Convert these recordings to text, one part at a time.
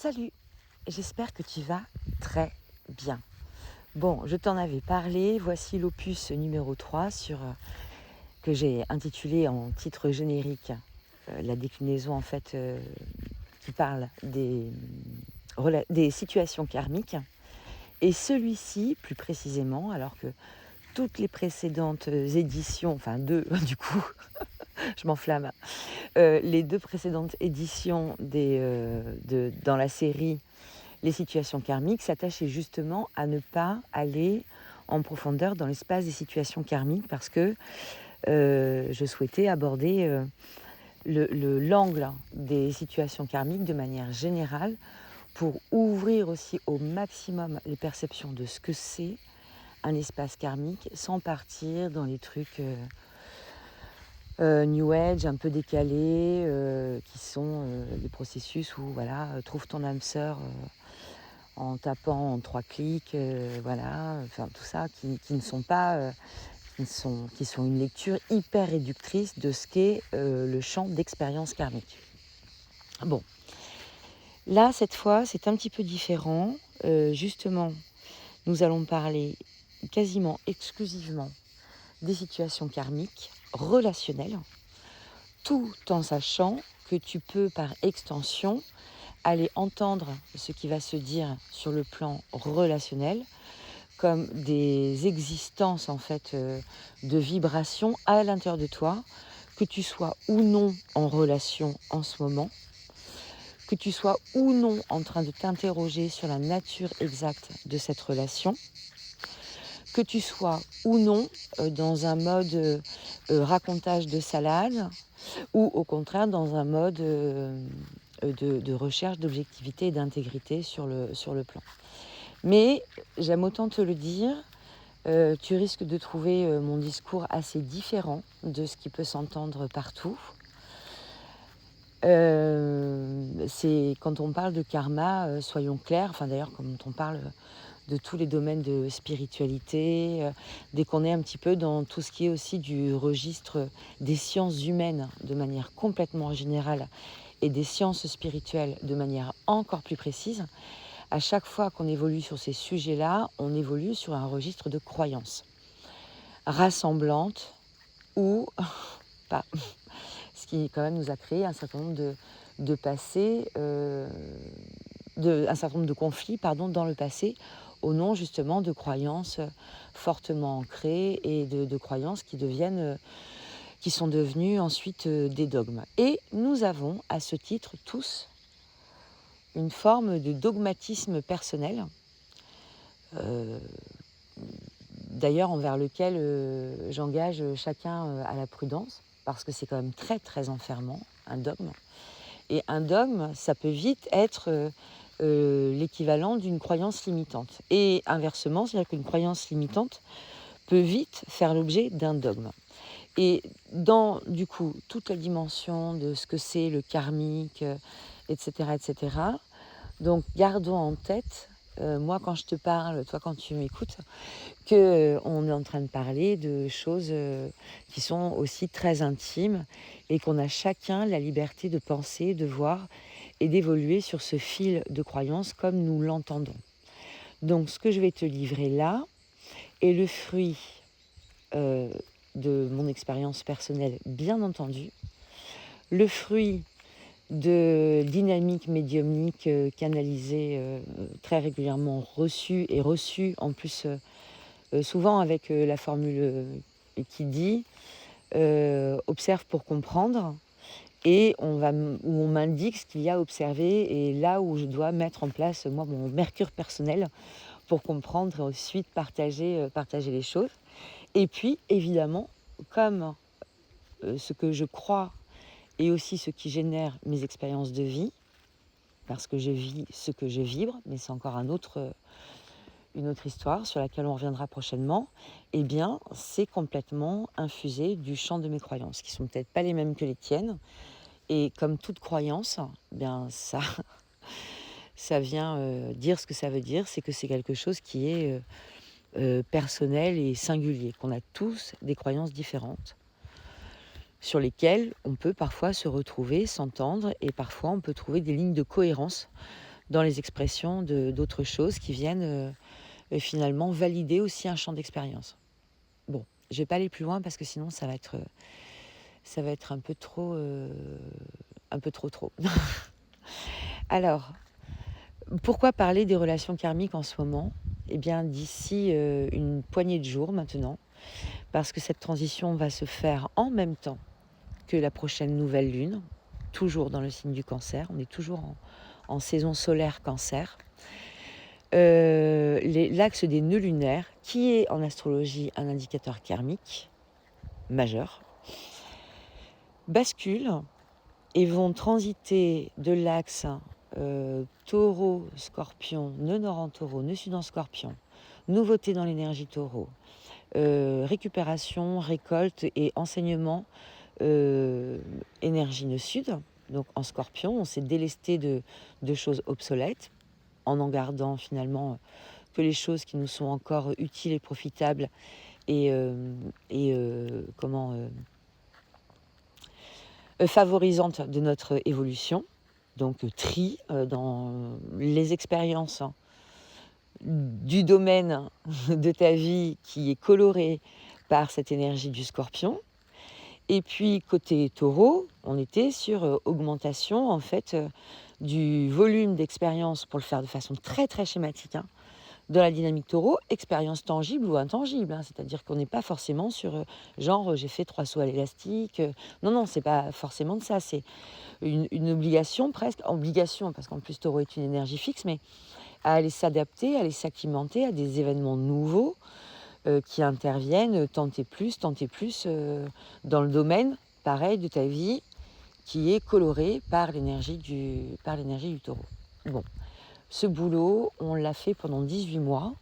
Salut, j'espère que tu vas très bien. Bon, je t'en avais parlé, voici l'opus numéro 3 que j'ai intitulé en titre générique la déclinaison en fait qui parle des situations karmiques. Et celui-ci, plus précisément, alors que toutes les précédentes éditions, enfin deux du coup, je m'enflamme, les deux précédentes éditions dans la série les situations karmiques s'attachaient justement à ne pas aller en profondeur dans l'espace des situations karmiques parce que je souhaitais aborder l'angle des situations karmiques de manière générale pour ouvrir aussi au maximum les perceptions de ce que c'est un espace karmique sans partir dans les trucs New Age un peu décalés qui sont les processus où voilà, trouve ton âme sœur en tapant en 3 clics, voilà, enfin tout ça qui ne sont pas, qui sont une lecture hyper réductrice de ce qu'est le champ d'expérience karmique. Bon, là cette fois c'est un petit peu différent. Justement, nous allons parler quasiment exclusivement des situations karmiques relationnelles, tout en sachant que tu peux par extension aller entendre ce qui va se dire sur le plan relationnel comme des existences en fait de vibrations à l'intérieur de toi, que tu sois ou non en relation en ce moment, que tu sois ou non en train de t'interroger sur la nature exacte de cette relation, que tu sois ou non dans un mode racontage de salade ou au contraire dans un mode de recherche d'objectivité et d'intégrité sur le plan. Mais j'aime autant te le dire, tu risques de trouver mon discours assez différent de ce qui peut s'entendre partout. C'est quand on parle de karma, soyons clairs, enfin d'ailleurs quand on parle de tous les domaines de spiritualité, dès qu'on est un petit peu dans tout ce qui est aussi du registre des sciences humaines de manière complètement générale et des sciences spirituelles de manière encore plus précise, à chaque fois qu'on évolue sur ces sujets-là, on évolue sur un registre de croyances rassemblantes ou pas. Ce qui quand même nous a créé un certain nombre de passés, un certain nombre de conflits dans le passé, au nom justement de croyances fortement ancrées et de croyances qui sont devenues ensuite des dogmes. Et nous avons à ce titre tous une forme de dogmatisme personnel, d'ailleurs envers lequel j'engage chacun à la prudence, parce que c'est quand même très très enfermant, un dogme. Et un dogme, ça peut vite être l'équivalent d'une croyance limitante. Et inversement, c'est-à-dire qu'une croyance limitante peut vite faire l'objet d'un dogme. Et dans, du coup, toute la dimension de ce que c'est le karmique, etc., etc., donc gardons en tête, moi quand je te parle, toi quand tu m'écoutes, qu'on est en train de parler de choses qui sont aussi très intimes et qu'on a chacun la liberté de penser, de voir et d'évoluer sur ce fil de croyance comme nous l'entendons. Donc ce que je vais te livrer là est le fruit de mon expérience personnelle, bien entendu, le fruit de dynamiques médiumniques canalisées très régulièrement reçues en plus souvent avec la formule qui dit observe pour comprendre, et où on m'indique ce qu'il y a à observer et là où je dois mettre en place moi mon mercure personnel pour comprendre et ensuite partager les choses. Et puis évidemment, comme ce que je crois et aussi ce qui génère mes expériences de vie, parce que je vis ce que je vibre, mais c'est encore une autre histoire sur laquelle on reviendra prochainement, eh bien, c'est complètement infusé du champ de mes croyances, qui sont peut-être pas les mêmes que les tiennes. Et comme toute croyance, eh bien, ça vient dire ce que ça veut dire, c'est que c'est quelque chose qui est personnel et singulier, qu'on a tous des croyances différentes, sur lesquelles on peut parfois se retrouver, s'entendre, et parfois on peut trouver des lignes de cohérence dans les expressions d'autres choses qui viennent finalement valider aussi un champ d'expérience. Bon, je vais pas aller plus loin parce que sinon ça va être un peu trop, trop. Alors, pourquoi parler des relations karmiques en ce moment? Eh bien, d'ici une poignée de jours maintenant, parce que cette transition va se faire en même temps que la prochaine nouvelle lune, toujours dans le signe du Cancer. On est toujours en saison solaire Cancer. L'axe des nœuds lunaires, qui est en astrologie un indicateur karmique majeur, bascule et vont transiter de l'axe taureau, scorpion, nœud nord en taureau, nœud sud en scorpion, nouveauté dans l'énergie taureau, récupération, récolte et enseignement, énergie nœud sud. Donc en scorpion, on s'est délesté de choses obsolètes en gardant finalement que les choses qui nous sont encore utiles et profitables et favorisantes de notre évolution. Donc tri dans les expériences du domaine de ta vie qui est coloré par cette énergie du scorpion. Et puis côté taureau, on était sur augmentation en fait du volume d'expérience, pour le faire de façon très très schématique, dans la dynamique taureau, expérience tangible ou intangible. C'est-à-dire qu'on n'est pas forcément sur genre j'ai fait 3 sauts à l'élastique. Non, c'est pas forcément de ça. C'est une obligation, presque obligation, parce qu'en plus taureau est une énergie fixe, mais à aller s'adapter, à aller s'acclimater à des événements nouveaux qui interviennent tant et plus dans le domaine, pareil, de ta vie, qui est coloré par l'énergie du taureau. Bon, ce boulot, on l'a fait pendant 18 mois.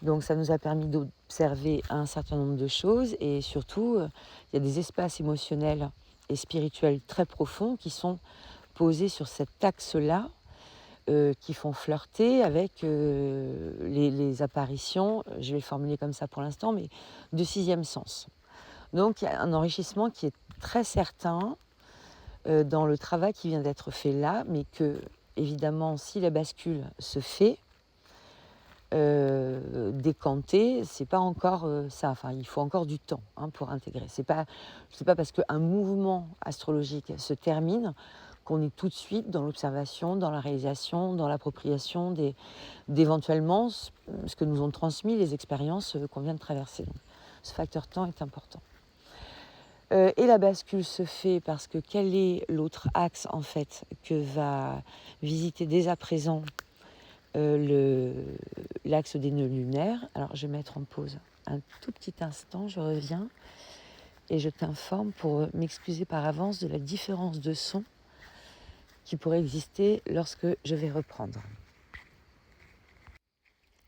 Donc ça nous a permis d'observer un certain nombre de choses et surtout, il y a des espaces émotionnels et spirituels très profonds qui sont posés sur cet axe-là, qui font flirter avec les apparitions, je vais le formuler comme ça pour l'instant, mais de sixième sens. Donc il y a un enrichissement qui est très certain dans le travail qui vient d'être fait là, mais que, évidemment, si la bascule se fait, décanter, c'est pas encore ça. Enfin, il faut encore du temps pour intégrer. C'est pas parce qu'un mouvement astrologique se termine qu'on est tout de suite dans l'observation, dans la réalisation, dans l'appropriation d'éventuellement ce que nous ont transmis les expériences qu'on vient de traverser. Donc, ce facteur temps est important. Et la bascule se fait parce que quel est l'autre axe en fait que va visiter dès à présent l'axe des nœuds lunaires? Alors je vais mettre en pause un tout petit instant, je reviens et je t'informe pour m'excuser par avance de la différence de son qui pourrait exister lorsque je vais reprendre.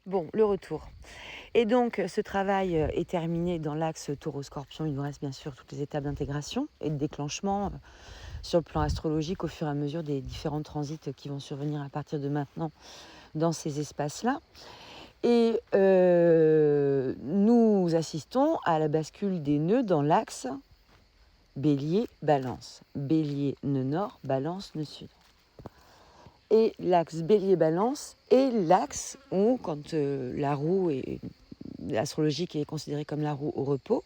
Bon, le retour. Et donc, ce travail est terminé dans l'axe taureau-scorpion. Il nous reste bien sûr toutes les étapes d'intégration et de déclenchement sur le plan astrologique au fur et à mesure des différents transits qui vont survenir à partir de maintenant dans ces espaces-là. Et nous assistons à la bascule des nœuds dans l'axe Bélier-Balance. Bélier, nœud nord, Balance, nœud sud. Et l'axe Bélier-Balance est l'axe où, quand la roue astrologique est considérée comme la roue au repos,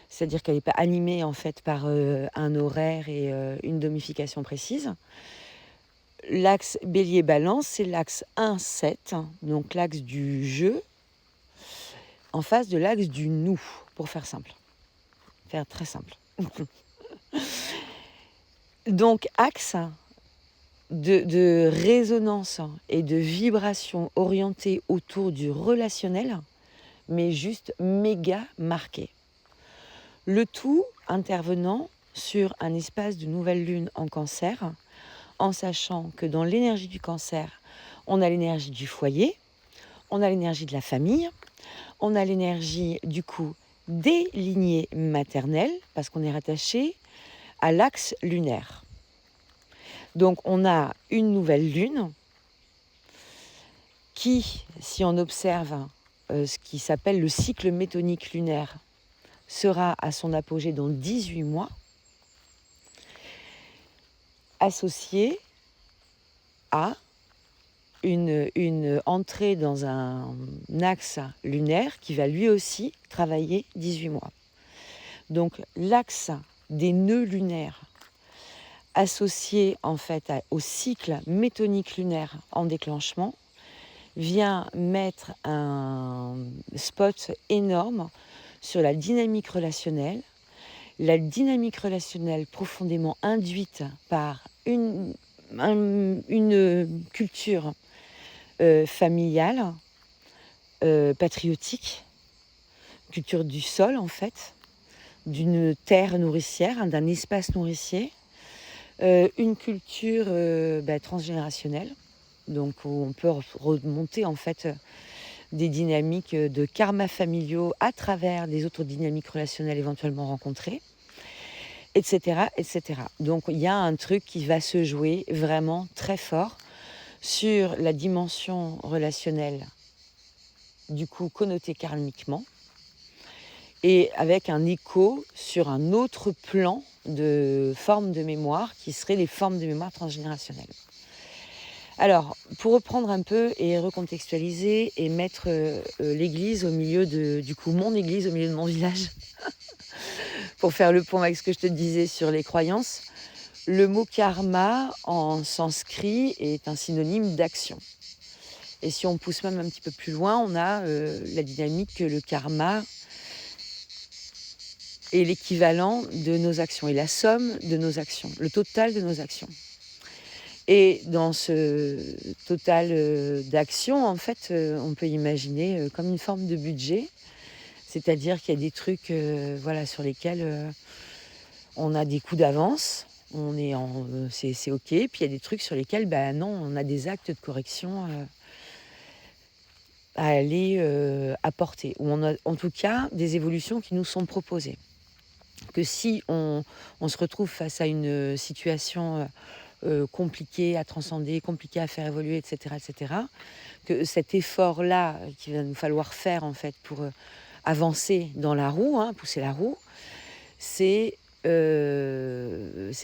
c'est-à-dire qu'elle n'est pas animée en fait par un horaire et une domification précise. L'axe Bélier-Balance, c'est l'axe 1-7, donc l'axe du jeu, en face de l'axe du nous, pour faire simple. Faire très simple. Donc, axe de résonance et de vibration orientée autour du relationnel, mais juste méga marqué. Le tout intervenant sur un espace de nouvelle lune en Cancer, en sachant que dans l'énergie du Cancer, on a l'énergie du foyer, on a l'énergie de la famille, on a l'énergie du coup des lignées maternelles, parce qu'on est rattaché à l'axe lunaire. Donc on a une nouvelle lune qui, si on observe ce qui s'appelle le cycle métonique lunaire, sera à son apogée dans 18 mois, associé à une entrée dans un axe lunaire qui va lui aussi travailler 18 mois. Donc l'axe des nœuds lunaires associé en fait au cycle métonique lunaire en déclenchement vient mettre un spot énorme sur la dynamique relationnelle profondément induite par une culture familiale, patriotique, culture du sol en fait, d'une terre nourricière, hein, d'un espace nourricier, une culture transgénérationnelle, donc où on peut remonter en fait des dynamiques de karma familiaux à travers des autres dynamiques relationnelles éventuellement rencontrées, etc., etc. Donc il y a un truc qui va se jouer vraiment très fort sur la dimension relationnelle, du coup connotée karmiquement, et avec un écho sur un autre plan de formes de mémoire qui seraient les formes de mémoire transgénérationnelles. Alors, pour reprendre un peu et recontextualiser et mettre l'église au milieu mon église au milieu de mon village, pour faire le pont avec ce que je te disais sur les croyances, le mot karma en sanskrit est un synonyme d'action. Et si on pousse même un petit peu plus loin, on a la dynamique que le karma est l'équivalent de nos actions et la somme de nos actions, le total de nos actions. Et dans ce total d'actions, en fait, on peut imaginer comme une forme de budget, c'est-à-dire qu'il y a des trucs sur lesquels on a des coups d'avance, c'est OK, puis il y a des trucs sur lesquels, non, on a des actes de correction à aller apporter, ou on a en tout cas des évolutions qui nous sont proposées. Que si on se retrouve face à une situation compliqué à transcender, compliqué à faire évoluer, etc., que cet effort-là qu'il va nous falloir faire en fait pour avancer dans la roue, hein, pousser la roue, c'est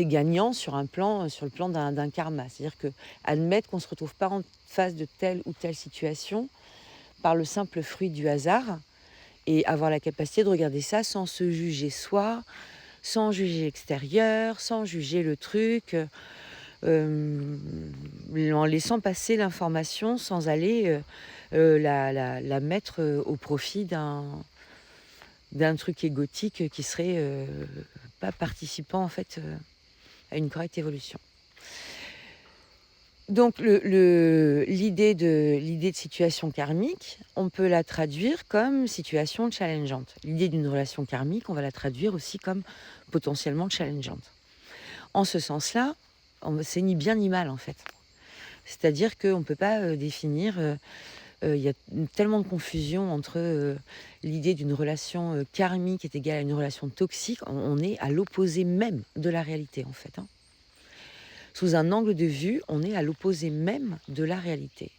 gagnant sur le plan d'un karma. C'est-à-dire que admettre qu'on ne se retrouve pas en face de telle ou telle situation par le simple fruit du hasard et avoir la capacité de regarder ça sans se juger soi, sans juger l'extérieur, sans juger le truc. En laissant passer l'information sans aller la mettre au profit d'un truc égotique qui serait pas participant en fait à une correcte évolution. Donc l'idée de situation karmique, on peut la traduire comme situation challengeante. L'idée d'une relation karmique, on va la traduire aussi comme potentiellement challengeante. En ce sens-là, c'est ni bien ni mal en fait. C'est-à-dire qu'on ne peut pas définir, il y a tellement de confusion entre l'idée d'une relation karmique est égale à une relation toxique, on est à l'opposé même de la réalité en fait. Hein. Sous un angle de vue, on est à l'opposé même de la réalité.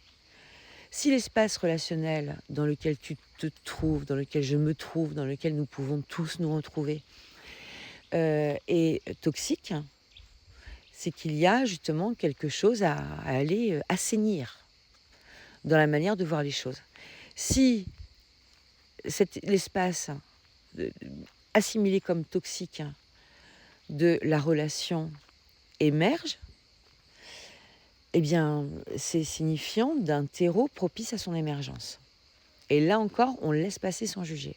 Si l'espace relationnel dans lequel tu te trouves, dans lequel je me trouve, dans lequel nous pouvons tous nous retrouver, est toxique, c'est qu'il y a justement quelque chose à aller assainir dans la manière de voir les choses. Si l'espace assimilé comme toxique de la relation émerge, eh bien, c'est signifiant d'un terreau propice à son émergence. Et là encore, on laisse passer sans juger.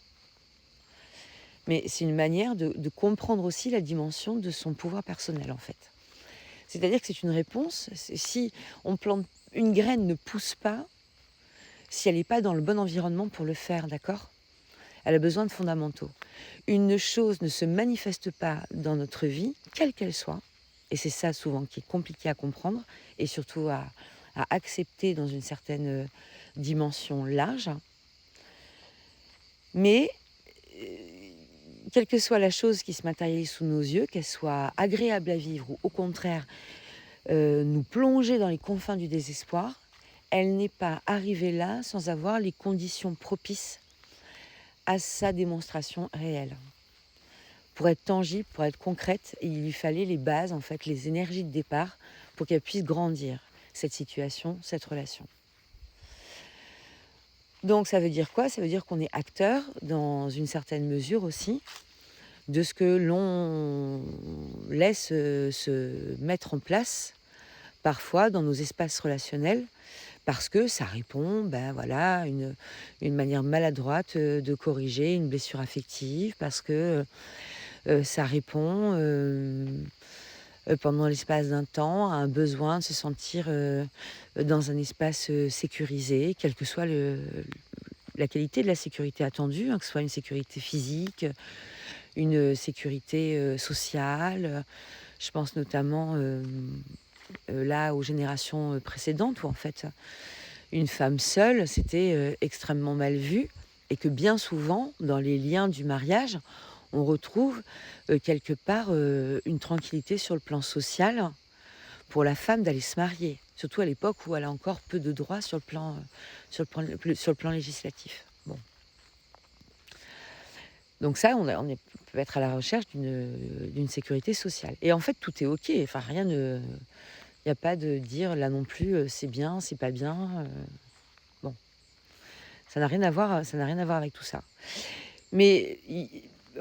Mais c'est une manière de comprendre aussi la dimension de son pouvoir personnel, en fait. C'est-à-dire que c'est une réponse. Si on plante une graine ne pousse pas, si elle n'est pas dans le bon environnement pour le faire, d'accord ? Elle a besoin de fondamentaux. Une chose ne se manifeste pas dans notre vie, quelle qu'elle soit, et c'est ça souvent qui est compliqué à comprendre, et surtout à accepter dans une certaine dimension large. Mais quelle que soit la chose qui se matérialise sous nos yeux, qu'elle soit agréable à vivre ou au contraire nous plonger dans les confins du désespoir, elle n'est pas arrivée là sans avoir les conditions propices à sa démonstration réelle. Pour être tangible, pour être concrète, il lui fallait les bases, en fait, les énergies de départ pour qu'elle puisse grandir. cette situation, cette relation. Donc ça veut dire quoi? Ça veut dire qu'on est acteur, dans une certaine mesure aussi, de ce que l'on laisse se mettre en place, parfois dans nos espaces relationnels, parce que ça répond, voilà, à une manière maladroite de corriger une blessure affective, parce que ça répond pendant l'espace d'un temps à un besoin de se sentir dans un espace sécurisé, quelle que soit la qualité de la sécurité attendue, que ce soit une sécurité physique, une sécurité sociale. Je pense notamment là aux générations précédentes où en fait une femme seule c'était extrêmement mal vu et que bien souvent dans les liens du mariage on retrouve quelque part une tranquillité sur le plan social pour la femme d'aller se marier, surtout à l'époque où elle a encore peu de droits sur le plan législatif. Bon. Donc ça, peut être à la recherche d'une sécurité sociale. Et en fait, tout est OK. Enfin, il n'y a pas de dire là non plus, c'est bien, c'est pas bien. Bon, ça n'a rien à voir avec tout ça. Mais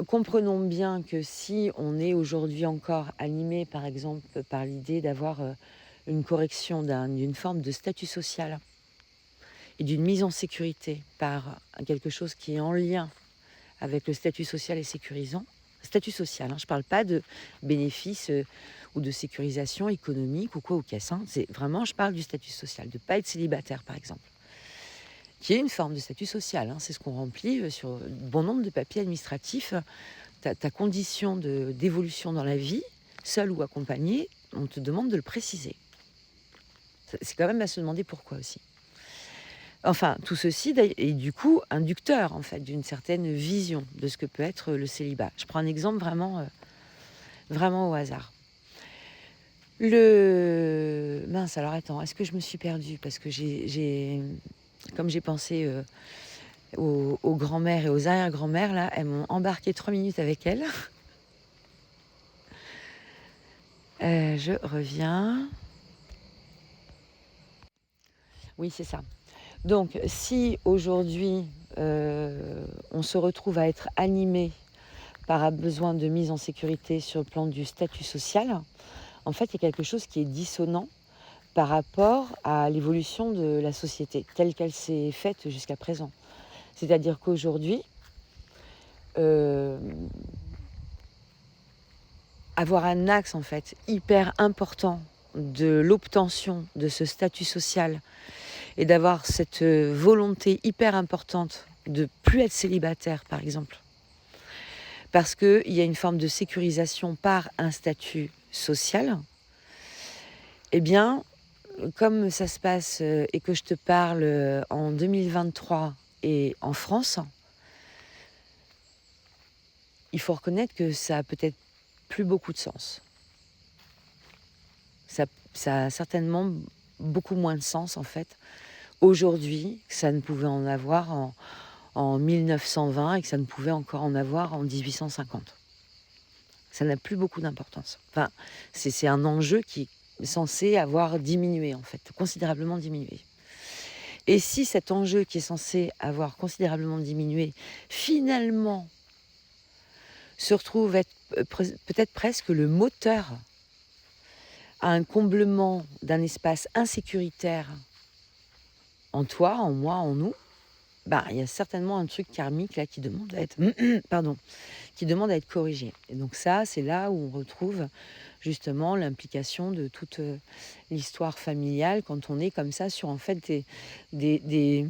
comprenons bien que si on est aujourd'hui encore animé, par exemple, par l'idée d'avoir une correction d'une forme de statut social et d'une mise en sécurité par quelque chose qui est en lien avec le statut social et sécurisant, statut social, je ne parle pas de bénéfices ou de sécurisation économique ou quoi ou qu'est-ce, c'est vraiment, je parle du statut social, de ne pas être célibataire par exemple, qui est une forme de statut social, c'est ce qu'on remplit sur bon nombre de papiers administratifs, ta condition d'évolution dans la vie, seule ou accompagnée, on te demande de le préciser. C'est quand même à se demander pourquoi aussi. Enfin, tout ceci est du coup inducteur en fait d'une certaine vision de ce que peut être le célibat. Je prends un exemple vraiment au hasard. Mince, alors attends, est-ce que je me suis perdue? Parce que comme j'ai pensé aux grands-mères et aux arrière-grands-mères, là, elles m'ont embarqué 3 minutes avec elles. Je reviens. Oui, c'est ça. Donc, si aujourd'hui, on se retrouve à être animé par un besoin de mise en sécurité sur le plan du statut social, en fait, il y a quelque chose qui est dissonant par rapport à l'évolution de la société telle qu'elle s'est faite jusqu'à présent. C'est-à-dire qu'aujourd'hui, avoir un axe en fait hyper important de l'obtention de ce statut social et d'avoir cette volonté hyper importante de plus être célibataire, par exemple, parce qu'il y a une forme de sécurisation par un statut social, eh bien, comme ça se passe et que je te parle en 2023 et en France, il faut reconnaître que ça a peut-être plus beaucoup de sens. Ça a certainement beaucoup moins de sens, en fait, aujourd'hui, que ça ne pouvait en avoir en 1920 et que ça ne pouvait encore en avoir en 1850. Ça n'a plus beaucoup d'importance. Enfin, c'est un enjeu qui est censé avoir diminué, en fait, considérablement diminué. Et si cet enjeu qui est censé avoir considérablement diminué, finalement, se retrouve être peut-être presque le moteur à un comblement d'un espace insécuritaire en toi, en moi, en nous, il y a certainement un truc karmique là qui demande à être, qui demande à être corrigé. Et donc ça, c'est là où on retrouve justement l'implication de toute l'histoire familiale quand on est comme ça sur en fait des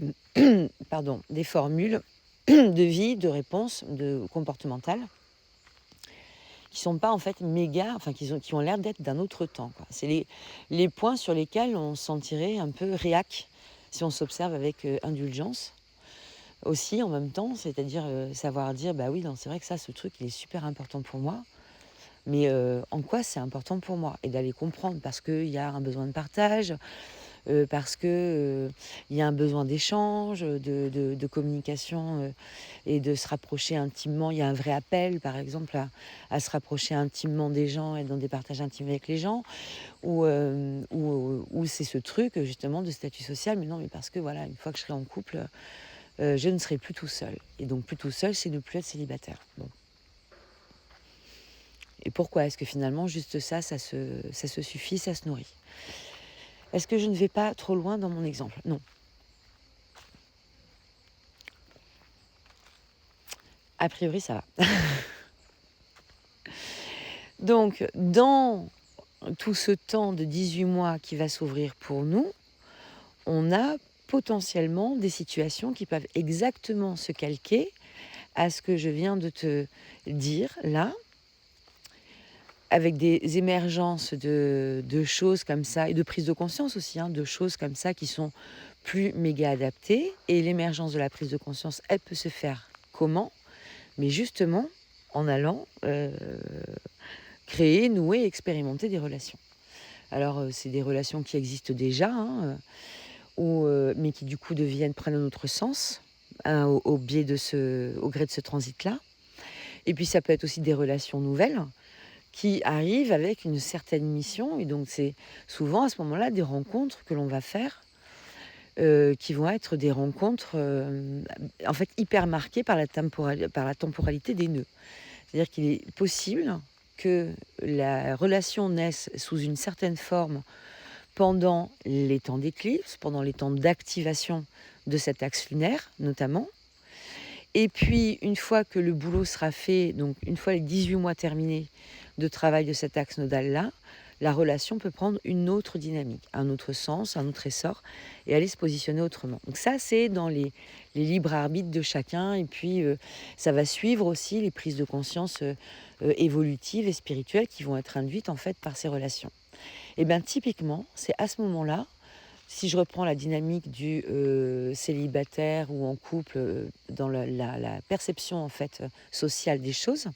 formules de vie, de réponse, de comportementales qui sont pas en fait méga, enfin qui ont l'air d'être d'un autre temps, quoi. C'est les points sur lesquels on se sentirait un peu réac si on s'observe avec indulgence. Aussi en même temps, c'est-à-dire savoir dire oui, non, c'est vrai que ça, ce truc, il est super important pour moi, mais en quoi c'est important pour moi? Et d'aller comprendre parce qu'il y a un besoin de partage, parce que il y a un besoin d'échange, de communication, et de se rapprocher intimement. Il y a un vrai appel, par exemple, à se rapprocher intimement des gens et dans des partages intimes avec les gens, ou c'est ce truc justement de statut social, mais non, mais parce que voilà, une fois que je serai en couple, je ne serai plus tout seul. Et donc plus tout seul, c'est ne plus être célibataire. Bon. Et pourquoi est-ce que finalement, juste ça se suffit, ça se nourrit? Est-ce que je ne vais pas trop loin dans mon exemple? Non. A priori, ça va. Donc, dans tout ce temps de 18 mois qui va s'ouvrir pour nous, on a potentiellement des situations qui peuvent exactement se calquer à ce que je viens de te dire là, avec des émergences de choses comme ça, et de prise de conscience aussi, hein, de choses comme ça qui sont plus méga adaptées. Et l'émergence de la prise de conscience, elle peut se faire comment? Mais justement, en allant créer, nouer, expérimenter des relations. Alors, c'est des relations qui existent déjà, hein, mais qui du coup prennent un autre sens, hein, au gré de ce transit-là. Et puis ça peut être aussi des relations nouvelles qui arrivent avec une certaine mission. Et donc c'est souvent à ce moment-là des rencontres que l'on va faire, qui vont être des rencontres en fait hyper marquées par par la temporalité des nœuds. C'est-à-dire qu'il est possible que la relation naisse sous une certaine forme pendant les temps d'éclipse, pendant les temps d'activation de cet axe lunaire notamment. Et puis une fois que le boulot sera fait, donc une fois les 18 mois terminés de travail de cet axe nodal-là, la relation peut prendre une autre dynamique, un autre sens, un autre essor, et aller se positionner autrement. Donc ça, c'est dans les libres arbitres de chacun, et puis ça va suivre aussi les prises de conscience évolutives et spirituelles qui vont être induites en fait par ces relations. Et bien typiquement, c'est à ce moment-là, si je reprends la dynamique du célibataire ou en couple, dans la perception en fait sociale des choses,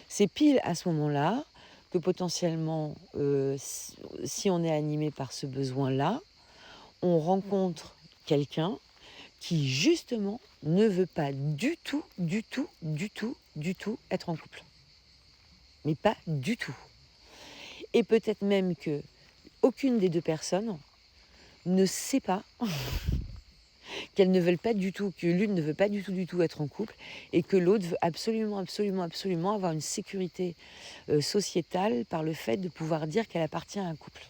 c'est pile à ce moment-là que potentiellement, si on est animé par ce besoin-là, on rencontre quelqu'un qui justement ne veut pas du tout, du tout, du tout, du tout être en couple. Mais pas du tout. Et peut-être même que aucune des deux personnes ne sait pas qu'elles ne veulent pas du tout, que l'une ne veut pas du tout être en couple, et que l'autre veut absolument, absolument, absolument avoir une sécurité sociétale par le fait de pouvoir dire qu'elle appartient à un couple.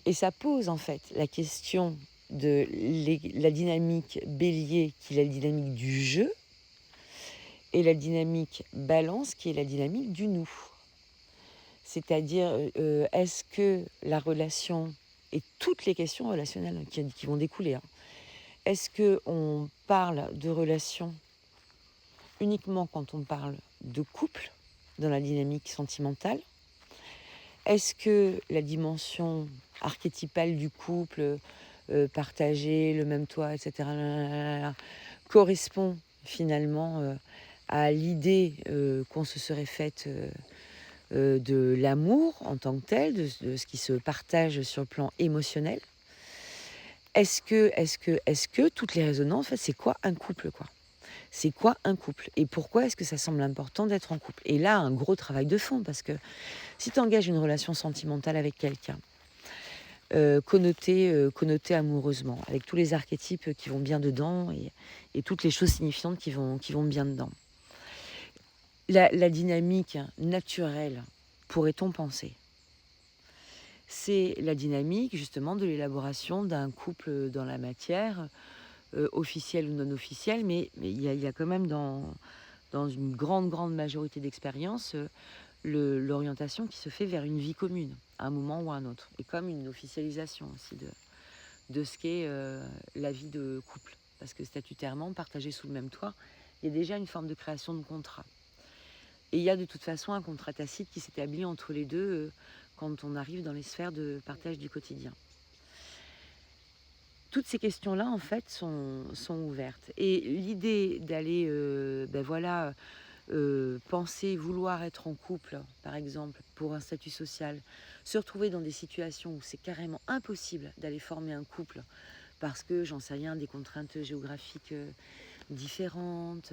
Et ça pose en fait la question de la dynamique bélier, qui est la dynamique du jeu, et la dynamique balance, qui est la dynamique du nous. C'est-à-dire, est-ce que la relation, et toutes les questions relationnelles qui vont découler, hein, est-ce qu'on parle de relation uniquement quand on parle de couple, dans la dynamique sentimentale? Est-ce que la dimension archétypale du couple, partagé, le même toit, etc., correspond finalement à l'idée qu'on se serait faite de l'amour en tant que tel, de ce qui se partage sur le plan émotionnel? Est-ce que toutes les résonances, en fait, c'est quoi un couple, quoi? C'est quoi un couple? Et pourquoi est-ce que ça semble important d'être en couple? Et là, un gros travail de fond, parce que si tu engages une relation sentimentale avec quelqu'un, connotée amoureusement, avec tous les archétypes qui vont bien dedans, et toutes les choses signifiantes qui vont bien dedans. La dynamique naturelle, pourrait-on penser, c'est la dynamique justement de l'élaboration d'un couple dans la matière, officielle ou non officielle, mais il y a quand même dans une grande, grande majorité d'expériences, l'orientation qui se fait vers une vie commune, à un moment ou à un autre, et comme une officialisation aussi de ce qu'est la vie de couple. Parce que statutairement, partagé sous le même toit, il y a déjà une forme de création de contrat. Et il y a de toute façon un contrat tacite qui s'établit entre les deux quand on arrive dans les sphères de partage du quotidien. Toutes ces questions-là, en fait, sont ouvertes. Et l'idée d'aller, penser vouloir être en couple, par exemple, pour un statut social, se retrouver dans des situations où c'est carrément impossible d'aller former un couple parce que, j'en sais rien, des contraintes géographiques différentes,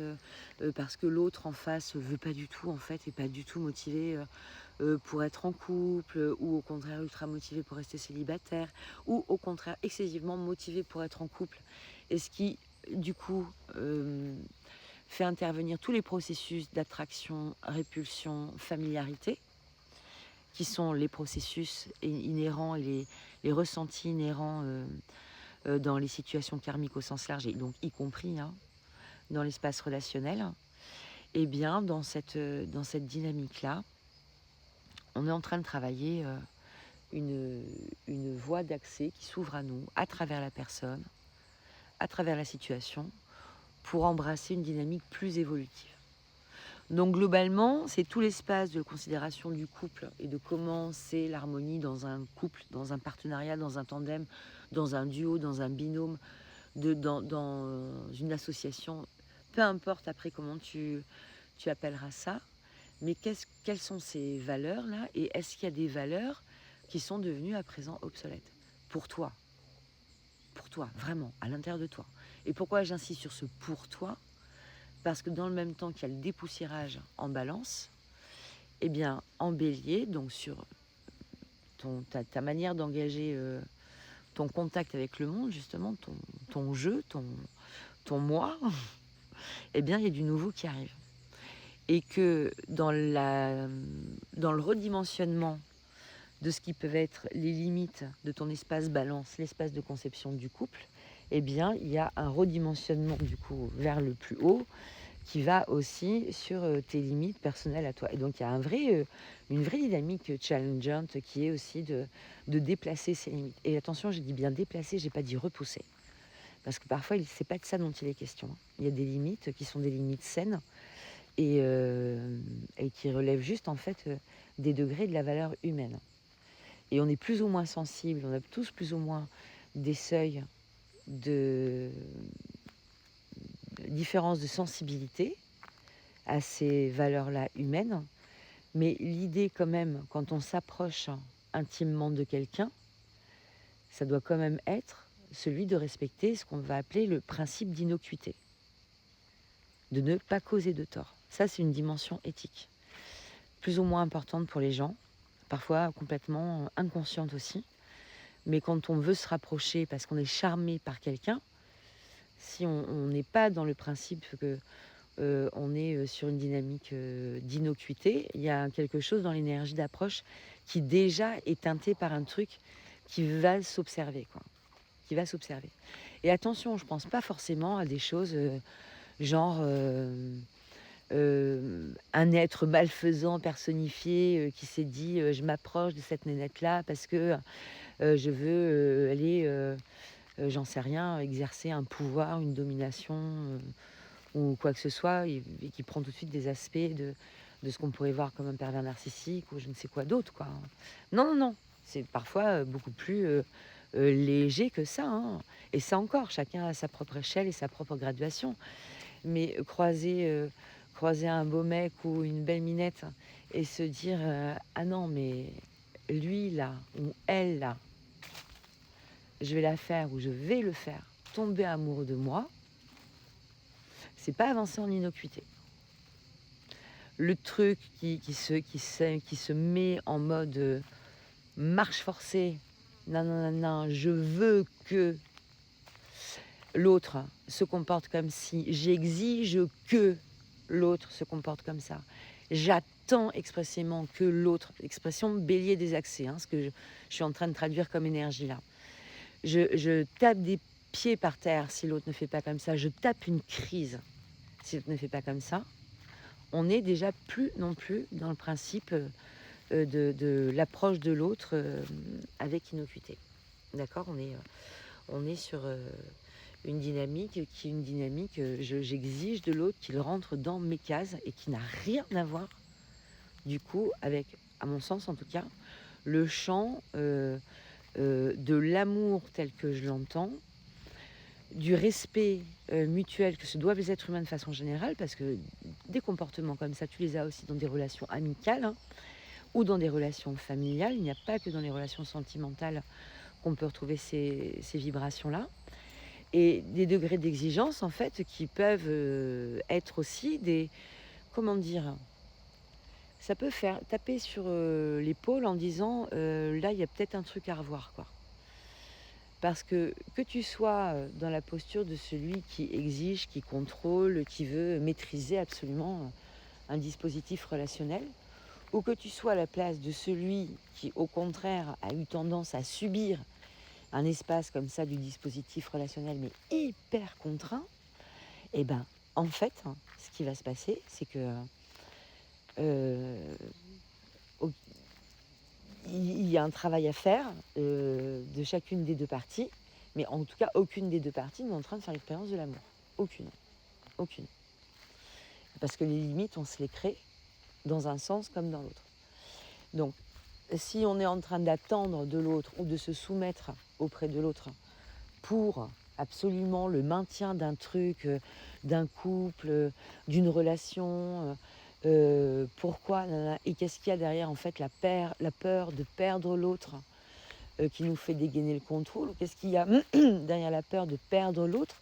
parce que l'autre en face veut pas du tout, en fait, et pas du tout motivé pour être en couple, ou au contraire ultra motivé pour rester célibataire, ou au contraire excessivement motivé pour être en couple. Et ce qui, du coup, fait intervenir tous les processus d'attraction, répulsion, familiarité, qui sont les processus inhérents et les ressentis inhérents dans les situations karmiques au sens large, et donc y compris dans l'espace relationnel. Et bien dans cette dynamique-là, on est en train de travailler une voie d'accès qui s'ouvre à nous, à travers la personne, à travers la situation, pour embrasser une dynamique plus évolutive. Donc globalement, c'est tout l'espace de considération du couple et de comment c'est l'harmonie dans un couple, dans un partenariat, dans un tandem, dans un duo, dans un binôme, dans une association, peu importe après comment tu appelleras ça, mais quelles sont ces valeurs-là, et est-ce qu'il y a des valeurs qui sont devenues à présent obsolètes pour toi, vraiment, à l'intérieur de toi. Et pourquoi j'insiste sur ce pour toi? Parce que dans le même temps qu'il y a le dépoussiérage en balance, eh bien en bélier, donc sur ta manière d'engager ton contact avec le monde, justement, ton jeu, ton moi, eh bien il y a du nouveau qui arrive. Et que dans le redimensionnement de ce qui peuvent être les limites de ton espace balance, l'espace de conception du couple, eh bien il y a un redimensionnement du coup vers le plus haut, qui va aussi sur tes limites personnelles à toi. Et donc il y a une vraie dynamique challengeante qui est aussi de déplacer ses limites. Et attention, j'ai dit bien déplacer, j'ai pas dit repousser. Parce que parfois, c'est pas de ça dont il est question. Il y a des limites qui sont des limites saines et qui relèvent juste en fait des degrés de la valeur humaine. Et on est plus ou moins sensible, on a tous plus ou moins des seuils de différence de sensibilité à ces valeurs-là humaines. Mais l'idée quand même, quand on s'approche intimement de quelqu'un, ça doit quand même être celui de respecter ce qu'on va appeler le principe d'innocuité. De ne pas causer de tort. Ça, c'est une dimension éthique. Plus ou moins importante pour les gens, parfois complètement inconsciente aussi. Mais quand on veut se rapprocher parce qu'on est charmé par quelqu'un, si on n'est pas dans le principe que on est sur une dynamique d'innocuité, il y a quelque chose dans l'énergie d'approche qui déjà est teinté par un truc qui va s'observer, quoi. Qui va s'observer. Et attention, je pense pas forcément à des choses genre un être malfaisant personnifié qui s'est dit je m'approche de cette nénette-là parce que je veux aller, j'en sais rien, exercer un pouvoir, une domination ou quoi que ce soit, et qui prend tout de suite des aspects de ce qu'on pourrait voir comme un pervers narcissique ou je ne sais quoi d'autre, quoi. Non, non, non, c'est parfois beaucoup plus léger que ça, hein. Et ça encore, chacun a sa propre échelle et sa propre graduation. Mais croiser un beau mec ou une belle minette et se dire ah non, mais lui là, ou elle là, je vais la faire ou je vais le faire tomber amoureux de moi, c'est pas avancer en innocuité. Le truc qui se met en mode marche forcée, non, non, non, non, je veux que l'autre se comporte comme si, j'exige que l'autre se comporte comme ça. J'attends expressément que l'autre, expression bélier des accès, ce que je suis en train de traduire comme énergie là. Je tape des pieds par terre si l'autre ne fait pas comme ça. Je tape une crise si l'autre ne fait pas comme ça. On n'est déjà plus non plus dans le principe de l'approche de l'autre avec innocuité. D'accord, on est sur une dynamique qui est une dynamique, j'exige de l'autre qu'il rentre dans mes cases et qui n'a rien à voir du coup avec, à mon sens en tout cas, le champ de l'amour tel que je l'entends, du respect mutuel que se doivent les êtres humains de façon générale, parce que des comportements comme ça, tu les as aussi dans des relations amicales, hein, ou dans des relations familiales. Il n'y a pas que dans les relations sentimentales qu'on peut retrouver ces vibrations-là. Et des degrés d'exigence, en fait, qui peuvent être aussi des... Comment dire? Ça peut faire taper sur l'épaule en disant là, il y a peut-être un truc à revoir, quoi. Parce que tu sois dans la posture de celui qui exige, qui contrôle, qui veut maîtriser absolument un dispositif relationnel, ou que tu sois à la place de celui qui, au contraire, a eu tendance à subir un espace comme ça du dispositif relationnel, mais hyper contraint, et ben, en fait, hein, ce qui va se passer, c'est que euh, au- il y a un travail à faire de chacune des deux parties, mais en tout cas, aucune des deux parties n'est en train de faire l'expérience de l'amour. Aucune. Aucune. Parce que les limites, on se les crée dans un sens comme dans l'autre. Donc, si on est en train d'attendre de l'autre ou de se soumettre auprès de l'autre pour absolument le maintien d'un truc, d'un couple, d'une relation, pourquoi, et qu'est-ce qu'il y a derrière en fait la peur de perdre l'autre qui nous fait dégainer le contrôle, ou qu'est-ce qu'il y a derrière la peur de perdre l'autre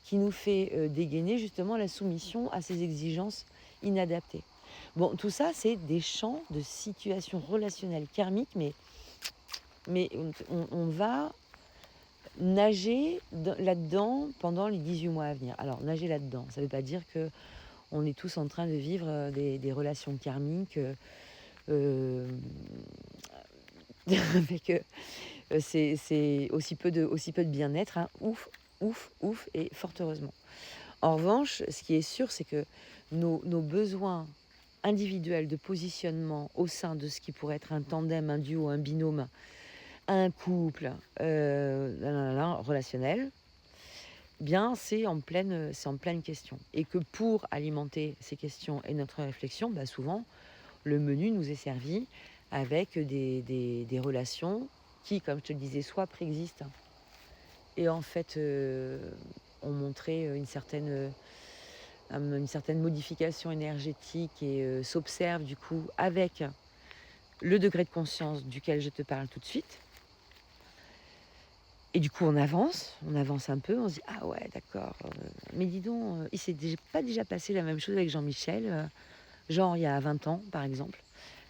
qui nous fait dégainer justement la soumission à ces exigences inadaptées. Bon, tout ça, c'est des champs de situations relationnelles karmiques, mais on va nager là-dedans pendant les 18 mois à venir. Alors, nager là-dedans, ça ne veut pas dire que on est tous en train de vivre des relations karmiques euh, avec c'est aussi peu de bien-être, hein. Ouf, ouf, ouf, et fort heureusement. En revanche, ce qui est sûr, c'est que nos besoins individuels de positionnement au sein de ce qui pourrait être un tandem, un duo, un binôme, un couple relationnel, bien c'est en pleine question. Et que pour alimenter ces questions et notre réflexion, bah, souvent, le menu nous est servi avec des relations qui, comme je te le disais, soit préexistent et en fait ont montré une certaine modification énergétique et s'observent du coup avec le degré de conscience duquel je te parle tout de suite. Et du coup, on avance un peu, on se dit ah ouais, d'accord, mais dis donc, il s'est pas déjà passé la même chose avec Jean-Michel, genre il y a 20 ans par exemple,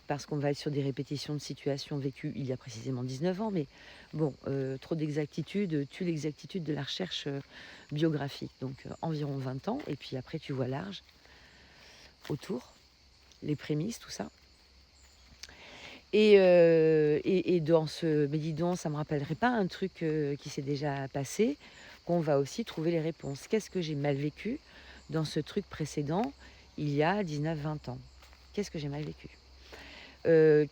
parce qu'on va être sur des répétitions de situations vécues il y a précisément 19 ans, mais bon, trop d'exactitude tue l'exactitude de la recherche biographique, donc environ 20 ans, et puis après tu vois large autour, les prémices, tout ça. Et dans ce mais dis donc, ça me rappellerait pas un truc qui s'est déjà passé, qu'on va aussi trouver les réponses. Qu'est-ce que j'ai mal vécu dans ce truc précédent, il y a 19-20 ans? Qu'est-ce que j'ai mal vécu?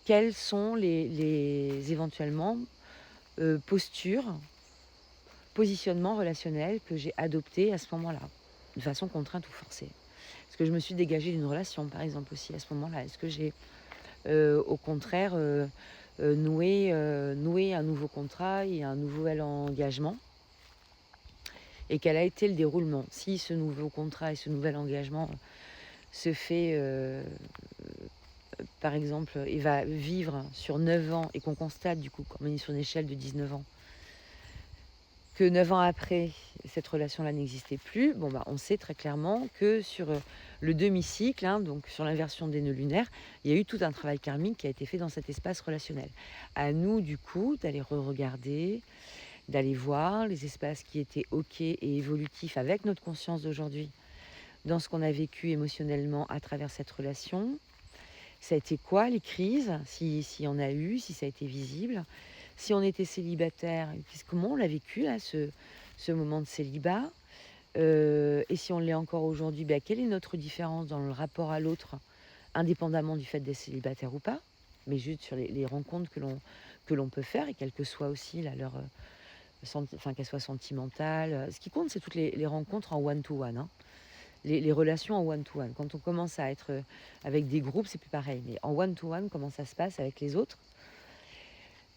Quelles sont les éventuellement postures, positionnements relationnels que j'ai adoptés à ce moment-là, de façon contrainte ou forcée? Est-ce que je me suis dégagée d'une relation, par exemple, aussi à ce moment-là? Est-ce que j'ai au contraire, nouer un nouveau contrat et un nouvel engagement? Et quel a été le déroulement? Si ce nouveau contrat et ce nouvel engagement se fait, par exemple, et va vivre sur 9 ans, et qu'on constate du coup, comme on est sur une échelle de 19 ans, que 9 ans après, cette relation-là n'existait plus, bon, bah, on sait très clairement que sur le demi-cycle, hein, donc sur l'inversion des nœuds lunaires, il y a eu tout un travail karmique qui a été fait dans cet espace relationnel. À nous, du coup, d'aller re-regarder, d'aller voir les espaces qui étaient OK et évolutifs avec notre conscience d'aujourd'hui, dans ce qu'on a vécu émotionnellement à travers cette relation. Ça a été quoi les crises, si on a eu, si ça a été visible? Si on était célibataire, comment on l'a vécu là, ce moment de célibat? Et si on l'est encore aujourd'hui, bah, quelle est notre différence dans le rapport à l'autre, indépendamment du fait d'être célibataire ou pas? Mais juste sur les rencontres que l'on peut faire, et quelles que soient aussi là, enfin, qu'elles soient sentimentales. Ce qui compte, c'est toutes les rencontres en one-to-one, hein. Les relations en one-to-one. Quand on commence à être avec des groupes, c'est plus pareil. Mais en one-to-one, comment ça se passe avec les autres?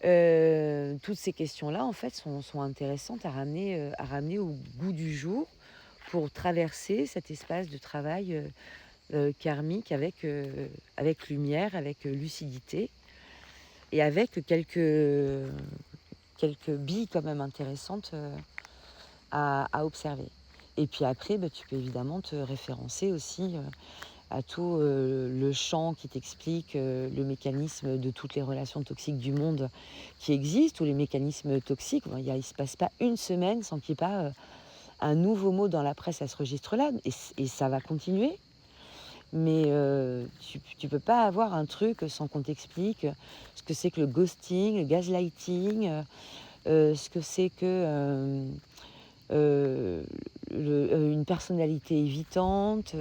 Toutes ces questions-là, en fait, sont intéressantes à ramener au goût du jour pour traverser cet espace de travail, karmique avec lumière, avec, lucidité et avec quelques billes quand même intéressantes, à observer. Et puis après, bah, tu peux évidemment te référencer aussi, à tout, le champ qui t'explique, le mécanisme de toutes les relations toxiques du monde qui existent, ou les mécanismes toxiques. Bon, il se passe pas une semaine sans qu'il y ait pas, un nouveau mot dans la presse à ce registre-là, et ça va continuer. Mais tu peux pas avoir un truc sans qu'on t'explique ce que c'est que le ghosting, le gaslighting, ce que c'est que une personnalité évitante,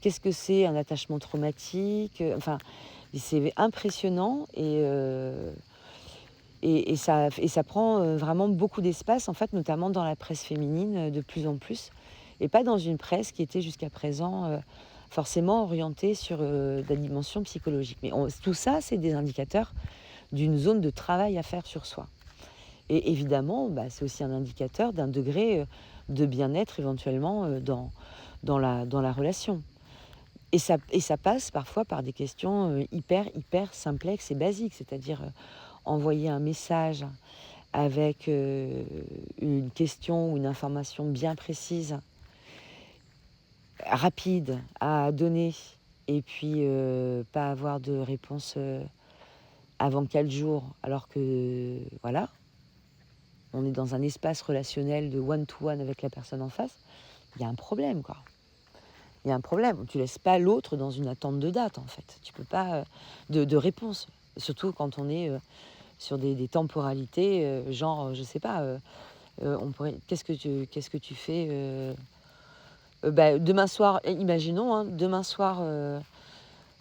qu'est-ce que c'est un attachement traumatique, enfin, c'est impressionnant, et ça prend vraiment beaucoup d'espace, en fait, notamment dans la presse féminine, de plus en plus, et pas dans une presse qui était jusqu'à présent forcément orientée sur la dimension psychologique. Mais tout ça, c'est des indicateurs d'une zone de travail à faire sur soi. Et évidemment, bah, c'est aussi un indicateur d'un degré de bien-être éventuellement dans la relation. Et ça passe parfois par des questions hyper simplexes et basiques, c'est-à-dire envoyer un message avec une question ou une information bien précise, rapide à donner, et puis pas avoir de réponse avant 4 jours, alors que voilà, on est dans un espace relationnel de one-to-one avec la personne en face. Il y a un problème, quoi. Il y a un problème. Tu laisses pas l'autre dans une attente de date, en fait. Tu peux pas de réponse. Surtout quand on est sur des temporalités, genre, je sais pas, on pourrait. Qu'est-ce que tu fais bah, demain soir, imaginons, hein, demain soir,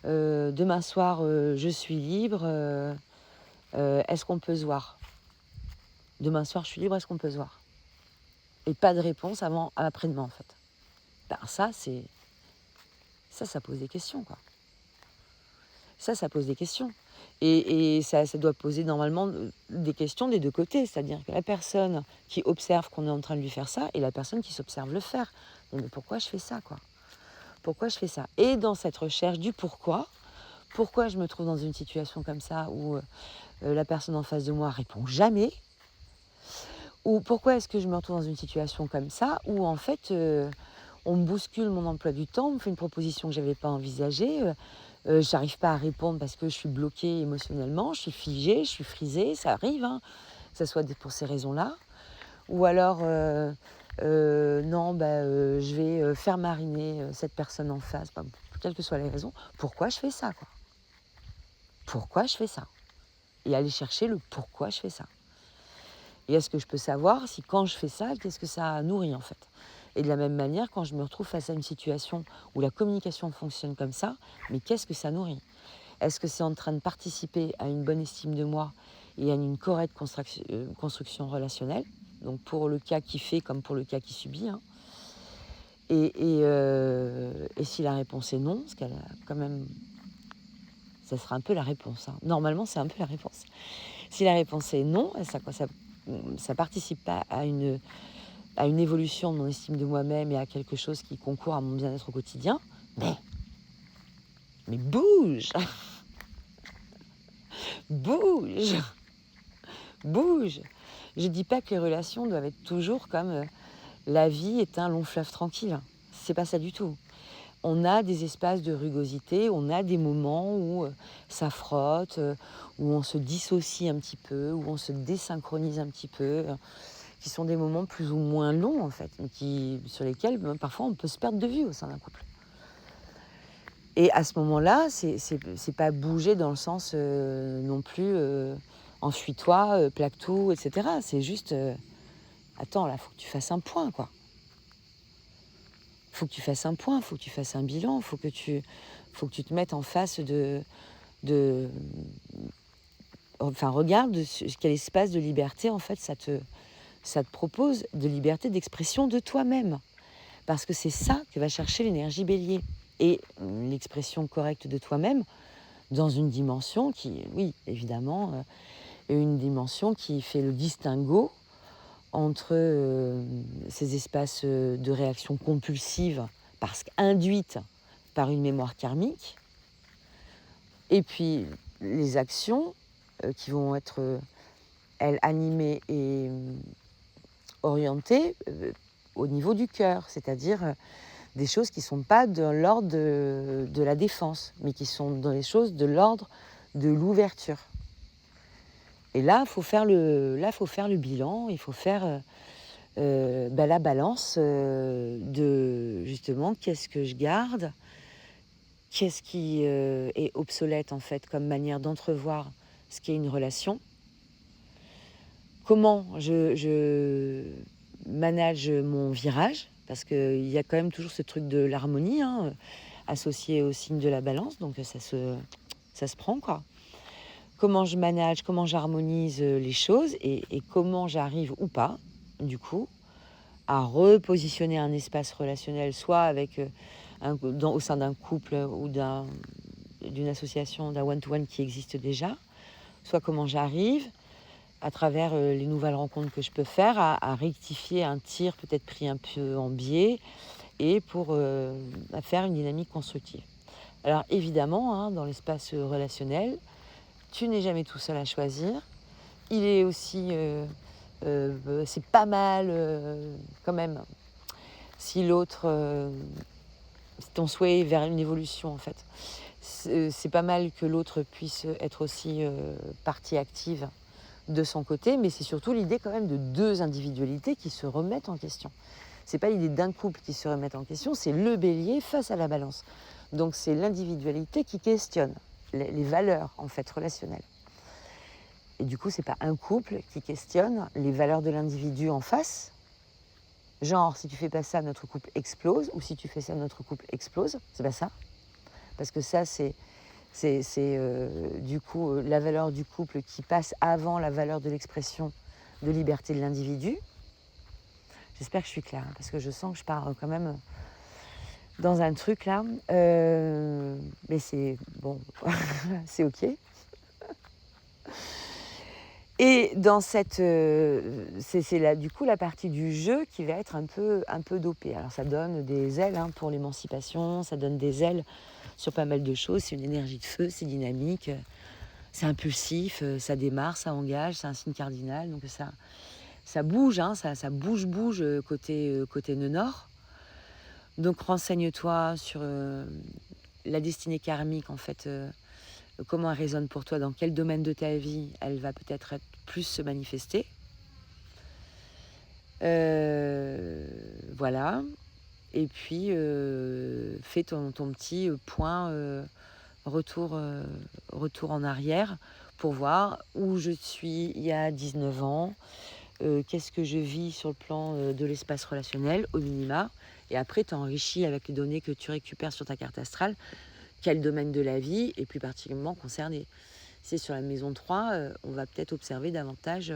je suis libre. Est-ce qu'on peut se voir? Demain soir, je suis libre. Est-ce qu'on peut se voir? Et pas de réponse avant après-demain, en fait. Ben, ça pose des questions, quoi. Ça pose des questions. Et ça doit poser normalement des questions des deux côtés. C'est-à-dire que la personne qui observe qu'on est en train de lui faire ça, et la personne qui s'observe le faire. Mais pourquoi je fais ça, quoi? Pourquoi je fais ça? Et dans cette recherche du pourquoi je me trouve dans une situation comme ça où la personne en face de moi répond jamais? Ou pourquoi est-ce que je me retrouve dans une situation comme ça où, en fait, on me bouscule mon emploi du temps, on me fait une proposition que je n'avais pas envisagée, j'arrive pas à répondre parce que je suis bloquée émotionnellement, je suis figée, je suis frisée, ça arrive, hein, que ça soit pour ces raisons-là. Ou alors, non, bah, je vais faire mariner cette personne en face, bah, quelles que soient les raisons. Pourquoi je fais ça, quoi? Pourquoi je fais ça? Et aller chercher le pourquoi je fais ça. Et est-ce que je peux savoir si quand je fais ça, qu'est-ce que ça nourrit, en fait? Et de la même manière, quand je me retrouve face à une situation où la communication fonctionne comme ça, mais qu'est-ce que ça nourrit? Est-ce que c'est en train de participer à une bonne estime de moi et à une correcte construction relationnelle? Donc pour le cas qui fait comme pour le cas qui subit, hein. Et si la réponse est non, parce qu'elle a quand même, ça sera un peu la réponse, hein. Normalement, c'est un peu la réponse. Si la réponse est non, ça participe pas à une évolution de mon estime de moi-même et à quelque chose qui concourt à mon bien-être au quotidien, mais bouge, bouge, bouge. Je dis pas que les relations doivent être toujours comme la vie est un long fleuve tranquille. C'est pas ça du tout. On a des espaces de rugosité, on a des moments où ça frotte, où on se dissocie un petit peu, où on se désynchronise un petit peu, qui sont des moments plus ou moins longs, en fait, mais sur lesquels parfois on peut se perdre de vue au sein d'un couple. Et à ce moment-là, c'est pas bouger dans le sens non plus enfuis-toi, plaque tout, etc. C'est juste attends, là, faut que tu fasses un point, quoi. Faut que tu fasses un point, faut que tu fasses un bilan, faut que tu te mettes en face de enfin, regarde quel espace de liberté, en fait, ça te propose, de liberté d'expression de toi-même. Parce que c'est ça que va chercher l'énergie bélier. Et l'expression correcte de toi-même dans une dimension qui, oui, évidemment, une dimension qui fait le distinguo entre ces espaces de réaction compulsive parce qu'induite par une mémoire karmique, et puis les actions qui vont être, elles, animées et orientées au niveau du cœur, c'est-à-dire des choses qui ne sont pas de l'ordre de la défense, mais qui sont dans les choses de l'ordre de l'ouverture. Et là, il faut faire le bilan, il faut faire la balance de justement qu'est-ce que je garde, qu'est-ce qui est obsolète en fait comme manière d'entrevoir ce qu'est une relation, comment je manage mon virage, parce qu'il y a quand même toujours ce truc de l'harmonie associé au signe de la balance, donc ça se prend quoi. Comment je manage, comment j'harmonise les choses et comment j'arrive ou pas, du coup, à repositionner un espace relationnel, soit avec au sein d'un couple ou d'une association, d'un one-to-one qui existe déjà, soit comment j'arrive, à travers les nouvelles rencontres que je peux faire, à rectifier un tir peut-être pris un peu en biais et pour à faire une dynamique constructive. Alors évidemment, dans l'espace relationnel, tu n'es jamais tout seul à choisir. Il est aussi, c'est pas mal quand même, si l'autre, si ton souhait est vers une évolution en fait, c'est pas mal que l'autre puisse être aussi partie active de son côté, mais c'est surtout l'idée quand même de deux individualités qui se remettent en question. C'est pas l'idée d'un couple qui se remet en question, c'est le bélier face à la balance. Donc c'est l'individualité qui questionne les valeurs en fait relationnelles. Et du coup, c'est pas un couple qui questionne les valeurs de l'individu en face. Genre, si tu fais pas ça, notre couple explose, ou si tu fais ça, notre couple explose. C'est pas ça. Parce que ça, c'est du coup la valeur du couple qui passe avant la valeur de l'expression de liberté de l'individu. J'espère que je suis claire, parce que je sens que je pars quand même dans un truc là. Mais c'est bon, c'est ok. Et dans cette, c'est là du coup la partie du jeu qui va être un peu dopée. Alors ça donne des ailes pour l'émancipation, ça donne des ailes sur pas mal de choses. C'est une énergie de feu, c'est dynamique, c'est impulsif, ça démarre, ça engage, c'est un signe cardinal, donc ça bouge, ça bouge côté nœud nord. Donc renseigne-toi sur la destinée karmique en fait. Comment elle résonne pour toi, dans quel domaine de ta vie elle va peut-être plus se manifester. Voilà. Et puis, fais ton petit point retour en arrière pour voir où je suis il y a 19 ans, qu'est-ce que je vis sur le plan de l'espace relationnel, au minima. Et après, tu enrichis avec les données que tu récupères sur ta carte astrale, quel domaine de la vie est plus particulièrement concerné. C'est sur la maison 3, on va peut-être observer davantage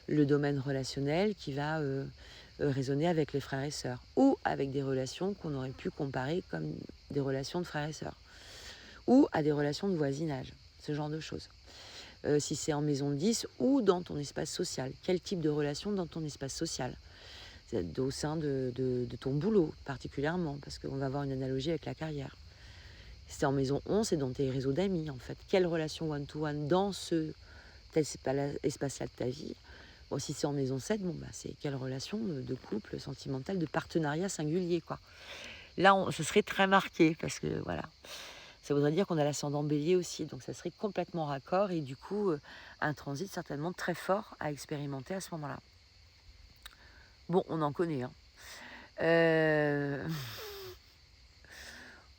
le domaine relationnel qui va résonner avec les frères et sœurs ou avec des relations qu'on aurait pu comparer comme des relations de frères et sœurs ou à des relations de voisinage, ce genre de choses. Si c'est en maison 10 ou dans ton espace social, quel type de relation dans ton espace social, au sein de ton boulot particulièrement, parce qu'on va avoir une analogie avec la carrière. Si c'est en maison 11, c'est dans tes réseaux d'amis, en fait. Quelle relation one-to-one dans ce espace-là de ta vie. Bon, si c'est en maison 7, c'est quelle relation de couple, sentimentale, de partenariat singulier, quoi. Là, ce serait très marqué, parce que, voilà, ça voudrait dire qu'on a l'ascendant bélier aussi, donc ça serait complètement raccord, et du coup, un transit certainement très fort à expérimenter à ce moment-là. Bon, on en connaît,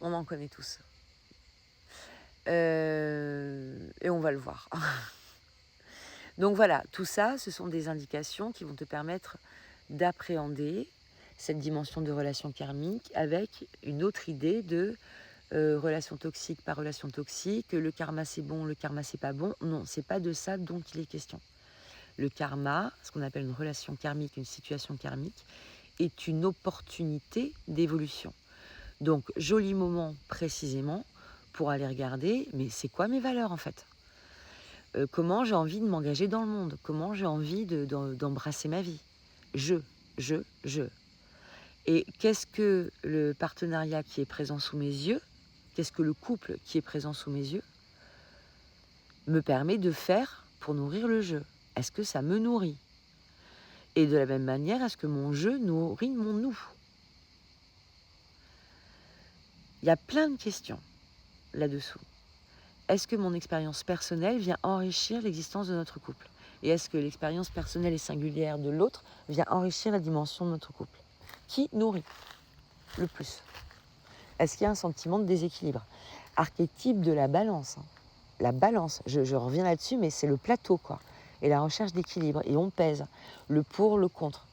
on en connaît tous. Et on va le voir. Donc voilà, tout ça, ce sont des indications qui vont te permettre d'appréhender cette dimension de relation karmique avec une autre idée de relation toxique par relation toxique, le karma c'est bon, le karma c'est pas bon. Non, c'est pas de ça dont il est question. Le karma, ce qu'on appelle une relation karmique, une situation karmique, est une opportunité d'évolution. Donc, joli moment précisément pour aller regarder, mais c'est quoi mes valeurs en fait ? comment j'ai envie de m'engager dans le monde, comment j'ai envie d'embrasser ma vie. Je. Et qu'est-ce que le partenariat qui est présent sous mes yeux, qu'est-ce que le couple qui est présent sous mes yeux me permet de faire pour nourrir le jeu? Est-ce que ça me nourrit? Et de la même manière, est-ce que mon jeu nourrit mon nous? Il y a plein de questions là-dessous. Est-ce que mon expérience personnelle vient enrichir l'existence de notre couple? Et est-ce que l'expérience personnelle et singulière de l'autre vient enrichir la dimension de notre couple? Qui nourrit le plus? Est-ce qu'il y a un sentiment de déséquilibre? Archétype de la balance. La balance, je reviens là-dessus, mais c'est le plateau, quoi. Et la recherche d'équilibre. Et on pèse le pour, le contre.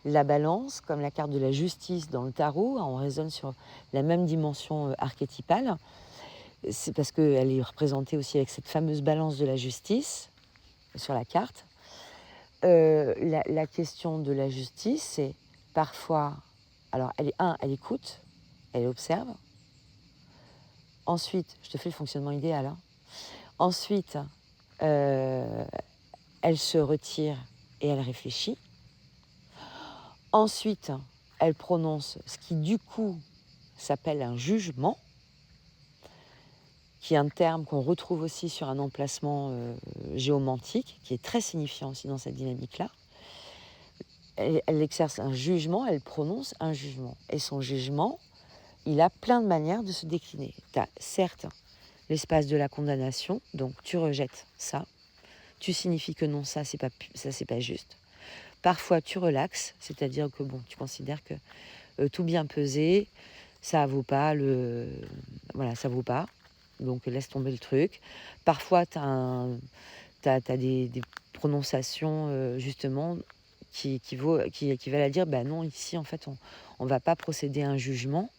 La balance, comme la carte de la justice dans le tarot, on raisonne sur la même dimension archétypale. C'est parce qu'elle est représentée aussi avec cette fameuse balance de la justice sur la carte. La question de la justice, c'est parfois... Alors, elle écoute, elle observe. Ensuite, je te fais le fonctionnement idéal. Hein. Ensuite, elle se retire et elle réfléchit. Ensuite, elle prononce ce qui, du coup, s'appelle un jugement, qui est un terme qu'on retrouve aussi sur un emplacement géomantique, qui est très signifiant aussi dans cette dynamique-là. Elle exerce un jugement, elle prononce un jugement. Et son jugement, il a plein de manières de se décliner. Tu as certes l'espace de la condamnation, donc tu rejettes ça. Tu signifies que non, ça c'est pas juste. Parfois tu relaxes, c'est-à-dire que bon, tu considères que tout bien pesé, ça vaut pas ça vaut pas. Donc laisse tomber le truc. Parfois tu as des prononciations justement qui équivalent à dire non, ici en fait on va pas procéder à un jugement.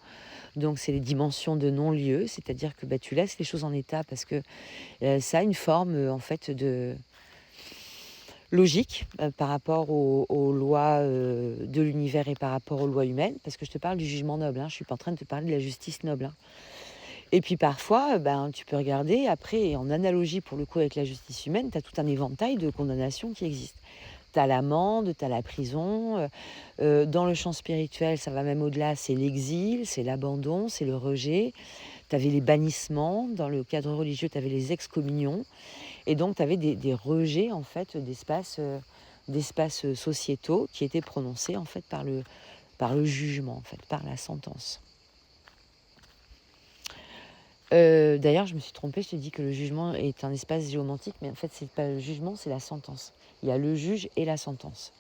Donc c'est les dimensions de non-lieu, c'est-à-dire que tu laisses les choses en état parce que ça a une forme en fait de logique par rapport aux lois de l'univers et par rapport aux lois humaines, parce que je te parle du jugement noble, hein, je ne suis pas en train de te parler de la justice noble. Hein. Et puis parfois, tu peux regarder, après, en analogie pour le coup avec la justice humaine, tu as tout un éventail de condamnations qui existent. Tu as l'amende, tu as la prison. Dans le champ spirituel, ça va même au-delà, c'est l'exil, c'est l'abandon, c'est le rejet. Tu avais les bannissements. Dans le cadre religieux, tu avais les excommunions. Et donc, tu avais des rejets, en fait, d'espaces sociétaux qui étaient prononcés, en fait, par le jugement, en fait, par la sentence. D'ailleurs, je me suis trompée, je te dis que le jugement est un espace géomantique, mais en fait, c'est pas le jugement, c'est la sentence. Il y a le juge et la sentence.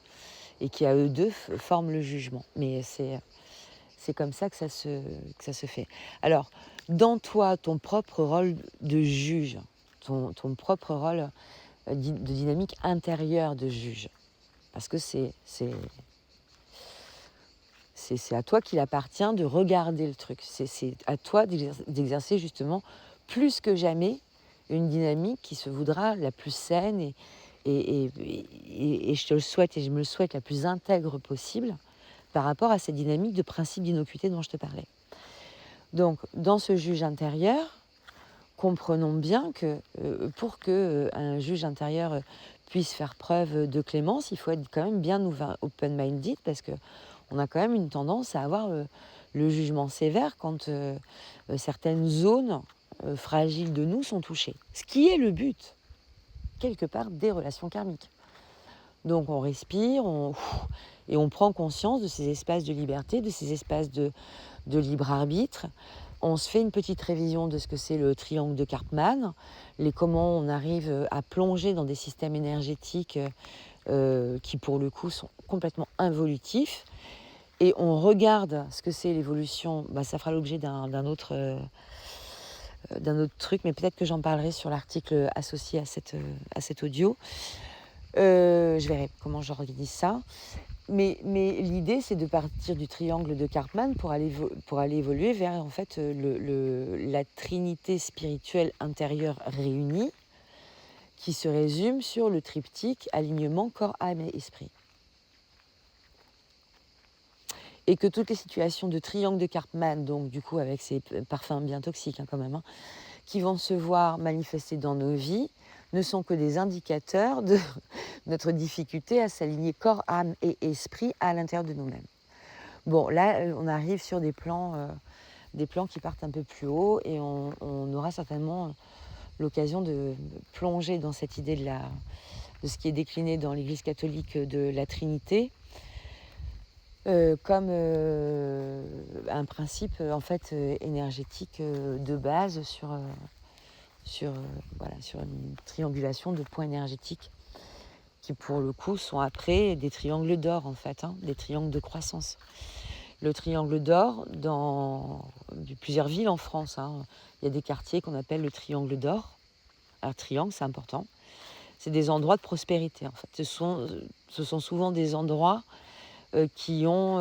Et qui, à eux deux, forment le jugement. Mais c'est comme ça que ça se fait. Alors, dans toi, ton propre rôle de juge, ton propre rôle de dynamique intérieure de juge, parce que c'est à toi qu'il appartient de regarder le truc. C'est à toi d'exercer justement plus que jamais une dynamique qui se voudra la plus saine et je te le souhaite et je me le souhaite la plus intègre possible par rapport à cette dynamique de principe d'innocuité dont je te parlais. Donc, dans ce juge intérieur, comprenons bien que pour qu'un juge intérieur puisse faire preuve de clémence, il faut être quand même bien open-minded parce qu'on a quand même une tendance à avoir le jugement sévère quand certaines zones fragiles de nous sont touchées. Ce qui est le but, quelque part, des relations karmiques. Donc on respire et on prend conscience de ces espaces de liberté, de ces espaces de libre arbitre. On se fait une petite révision de ce que c'est le triangle de Karpman, comment on arrive à plonger dans des systèmes énergétiques qui pour le coup sont complètement involutifs. Et on regarde ce que c'est l'évolution, ça fera l'objet d'un autre truc, mais peut-être que j'en parlerai sur l'article associé à cet audio. Je verrai comment j'organise ça. Mais l'idée, c'est de partir du triangle de Karpman pour aller évoluer vers en fait, la trinité spirituelle intérieure réunie qui se résume sur le triptyque alignement corps, âme et esprit. Et que toutes les situations de triangle de Karpman, donc du coup avec ces parfums bien toxiques quand même, qui vont se voir manifester dans nos vies, ne sont que des indicateurs de notre difficulté à s'aligner corps, âme et esprit à l'intérieur de nous-mêmes. Bon, là, on arrive sur des plans qui partent un peu plus haut et on aura certainement l'occasion de plonger dans cette idée de ce qui est décliné dans l'Église catholique de la Trinité, comme un principe en fait énergétique de base sur une triangulation de points énergétiques qui pour le coup sont après des triangles d'or en fait, des triangles de croissance. Le triangle d'or dans plusieurs villes en France, il y a des quartiers qu'on appelle le triangle d'or. Alors triangle, c'est important. C'est des endroits de prospérité en fait. Ce sont souvent des endroits qui ont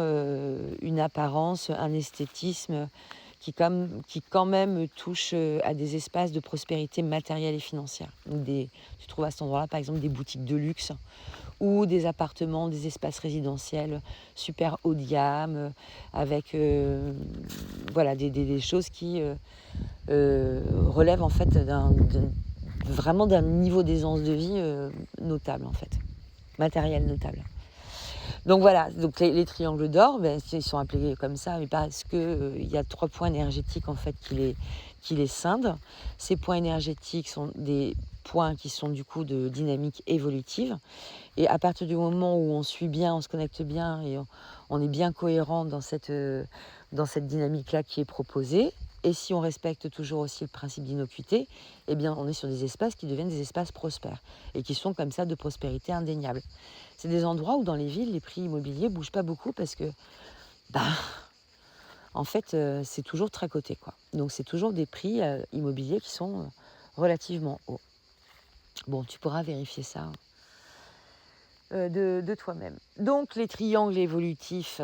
une apparence, un esthétisme qui quand même touche à des espaces de prospérité matérielle et financière. Tu trouves à cet endroit-là par exemple des boutiques de luxe ou des appartements, des espaces résidentiels super haut de gamme avec des choses qui relèvent en fait vraiment d'un niveau d'aisance de vie notable en fait, matériel notable. Donc voilà, donc les triangles d'or, ils sont appelés comme ça, mais parce que il y a 3 points énergétiques en fait qui les scindent. Ces points énergétiques sont des points qui sont du coup de dynamique évolutive. Et à partir du moment où on suit bien, on se connecte bien et on est bien cohérent dans cette dynamique-là qui est proposée, et si on respecte toujours aussi le principe d'innocuité, eh bien on est sur des espaces qui deviennent des espaces prospères et qui sont comme ça de prospérité indéniable. C'est des endroits où dans les villes, les prix immobiliers ne bougent pas beaucoup parce que, en fait, c'est toujours très coté, quoi. Donc c'est toujours des prix immobiliers qui sont relativement hauts. Bon, tu pourras vérifier ça de toi-même. Donc les triangles évolutifs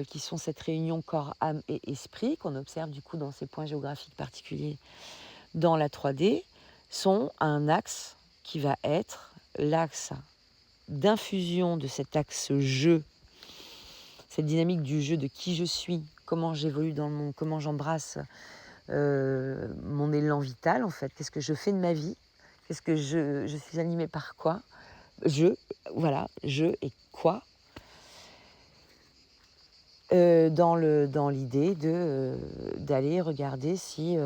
qui sont cette réunion corps, âme et esprit qu'on observe du coup dans ces points géographiques particuliers dans la 3D sont un axe qui va être l'axe d'infusion de cet axe jeu, cette dynamique du jeu de qui je suis, comment j'évolue dans le monde, comment j'embrasse mon élan vital en fait, qu'est-ce que je fais de ma vie, qu'est-ce que je suis animée par quoi, je et quoi, dans l'idée d'aller regarder si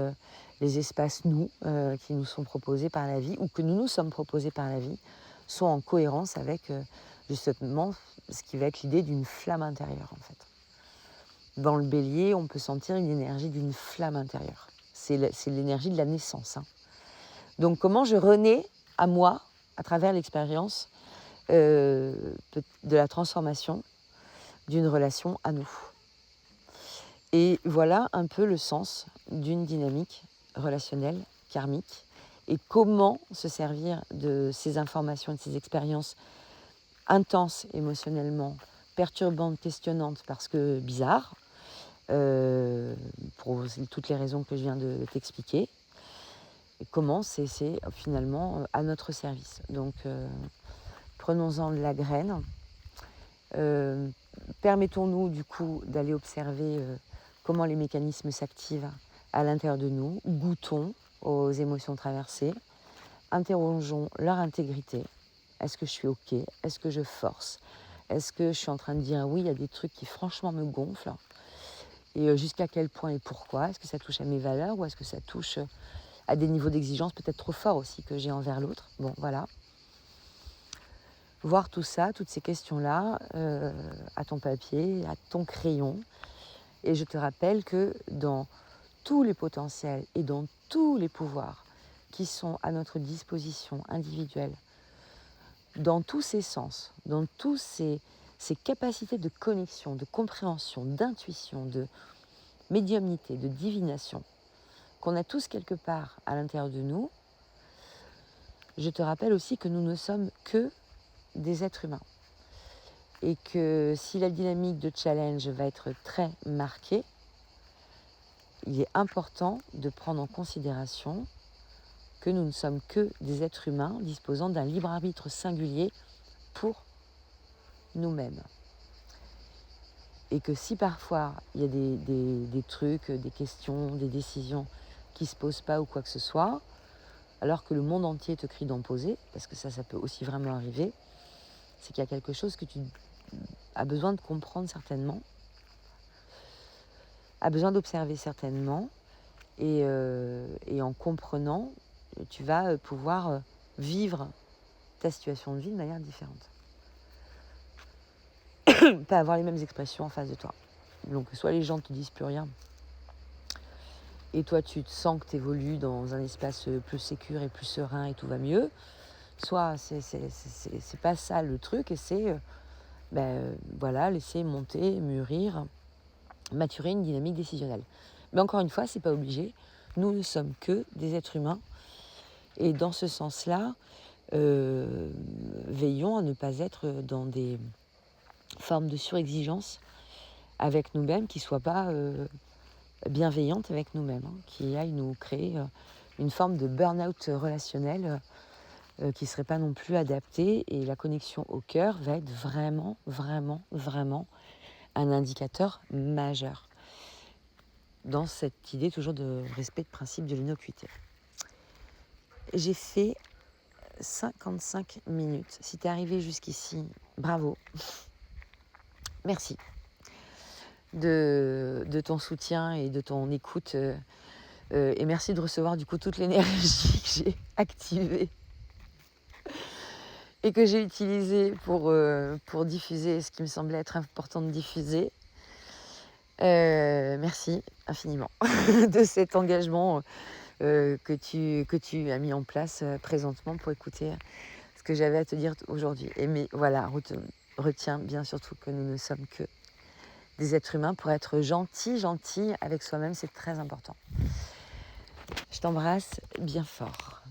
les espaces qui nous sont proposés par la vie ou que nous nous sommes proposés par la vie sont en cohérence avec justement ce qui va être l'idée d'une flamme intérieure en fait. Dans le bélier, on peut sentir une énergie d'une flamme intérieure. C'est l'énergie de la naissance. Donc comment je renais à moi, à travers l'expérience de la transformation d'une relation à nous. Et voilà un peu le sens d'une dynamique relationnelle, karmique, et comment se servir de ces informations, de ces expériences intenses émotionnellement, perturbantes, questionnantes, parce que bizarres, pour toutes les raisons que je viens de t'expliquer, et comment c'est finalement à notre service. Donc prenons-en de la graine. Permettons-nous du coup d'aller observer comment les mécanismes s'activent à l'intérieur de nous, goûtons aux émotions traversées, interrogeons leur intégrité. Est-ce que je suis OK? Est-ce que je force? Est-ce que je suis en train de dire oui, il y a des trucs qui franchement me gonflent? Et jusqu'à quel point et pourquoi? Est-ce que ça touche à mes valeurs ou est-ce que ça touche à des niveaux d'exigence peut-être trop forts aussi que j'ai envers l'autre? Bon, voilà. Voir tout ça, toutes ces questions-là, à ton papier, à ton crayon. Et je te rappelle que dans tous les potentiels et dans tous les pouvoirs qui sont à notre disposition individuelle, dans tous ces sens, dans toutes ces capacités de connexion, de compréhension, d'intuition, de médiumnité, de divination, qu'on a tous quelque part à l'intérieur de nous, je te rappelle aussi que nous ne sommes que des êtres humains. Et que si la dynamique de challenge va être très marquée, il est important de prendre en considération que nous ne sommes que des êtres humains disposant d'un libre arbitre singulier pour nous-mêmes. Et que si parfois il y a des trucs, des questions, des décisions qui ne se posent pas ou quoi que ce soit, alors que le monde entier te crie d'en poser, parce que ça peut aussi vraiment arriver, c'est qu'il y a quelque chose que tu as besoin de comprendre certainement, a besoin d'observer certainement, et en comprenant, tu vas pouvoir vivre ta situation de vie de manière différente. Pas avoir les mêmes expressions en face de toi. Donc soit les gens ne te disent plus rien, et toi tu te sens que tu évolues dans un espace plus sécure et plus serein et tout va mieux, soit c'est pas ça le truc, et c'est voilà, laisser monter, mûrir, maturer une dynamique décisionnelle. Mais encore une fois, c'est pas obligé. Nous ne sommes que des êtres humains, et dans ce sens-là, veillons à ne pas être dans des formes de surexigence avec nous-mêmes qui ne soient pas bienveillantes avec nous-mêmes, qui aillent nous créer une forme de burn-out relationnel qui ne serait pas non plus adaptée. Et la connexion au cœur va être vraiment, vraiment, vraiment un indicateur majeur dans cette idée toujours de respect de principe de l'innocuité. J'ai fait 55 minutes. Si tu es arrivé jusqu'ici, bravo. Merci de ton soutien et de ton écoute. Et merci de recevoir du coup toute l'énergie que j'ai activée et que j'ai utilisée pour diffuser ce qui me semblait être important de diffuser. Merci infiniment de cet engagement que tu as mis en place présentement pour écouter ce que j'avais à te dire aujourd'hui. Mais voilà, retiens bien surtout que nous ne sommes que des êtres humains. Pour être gentil avec soi-même, c'est très important. Je t'embrasse bien fort.